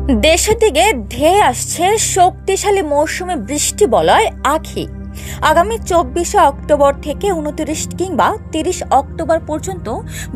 দেশের দিকে ধেয়ে আসছে শক্তিশালী মৌসুমী বৃষ্টি বলয় আঁখি। আগামী 24 অক্টোবর থেকে 29 কিংবা 30 অক্টোবর পর্যন্ত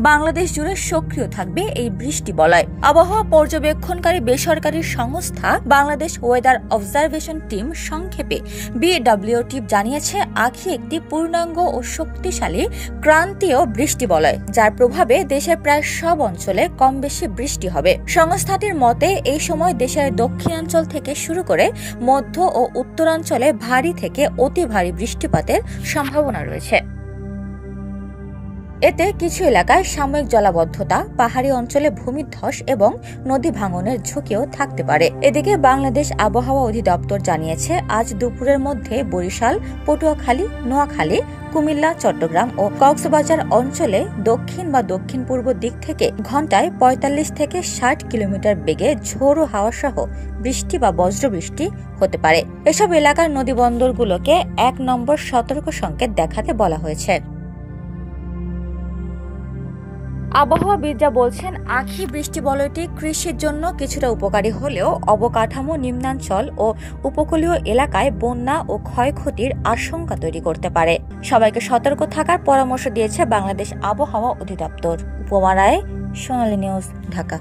বাংলাদেশ জুড়ে সক্রিয় থাকবে এই বৃষ্টি বলয়। আবহাওয়া পর্যবেক্ষণকারী বেসরকারি সংস্থা বাংলাদেশ ওয়েদার অবজারভেশন টিম সংক্ষেপে BWT জানিয়েছে, আঁখি একটি পূর্ণাঙ্গ ও শক্তিশালী ক্রান্তীয় বৃষ্টি বলয়, যার প্রভাবে দেশের প্রায় সব অঞ্চলে কম বেশি বৃষ্টি হবে। সংস্থাটির মতে এই সময় দেশের দক্ষিণাঞ্চল থেকে শুরু করে মধ্য ও উত্তরাঞ্চলে ভারী থেকে অতি ভারী বৃষ্টিপাতের সম্ভাবনা রয়েছে। এতে কিছু এলাকায় সাময়িক জলাবদ্ধতা, পাহাড়ি অঞ্চলে ভূমিধস এবং নদী ভাঙনের ঝুঁকিও থাকতে পারে। এদিকে বাংলাদেশ আবহাওয়া অধিদপ্তর জানিয়েছে, আজ দুপুরের মধ্যে বরিশাল, পটুয়াখালী, নোয়াখালী, কুমিল্লা, চট্টগ্রাম ও কক্সবাজার অঞ্চলে দক্ষিণ বা দক্ষিণ পূর্ব দিক থেকে ঘন্টায় 45 থেকে 60 কিলোমিটার বেগে ঝোড়ো হাওয়া সহ বৃষ্টি বা বজ্রবৃষ্টি হতে পারে। এসব এলাকার নদীবন্দরগুলোকে 1 নম্বর সতর্ক সংকেত দেখাতে বলা হয়েছে। আবহাওয়াবিদরা বলছেন, আঁখি বৃষ্টি বলয়টি কৃষির জন্য কিছুটা উপকারী হলেও অবকাঠামো, নিম্নাঞ্চল ও উপকূলীয় এলাকায় বন্যা ও ক্ষয়ক্ষতির আশঙ্কা তৈরি করতে পারে। সবাইকে সতর্ক থাকার পরামর্শ দিয়েছে বাংলাদেশ আবহাওয়া অধিদপ্তর। উপমা রায়, সোনালী নিউজ, ঢাকা।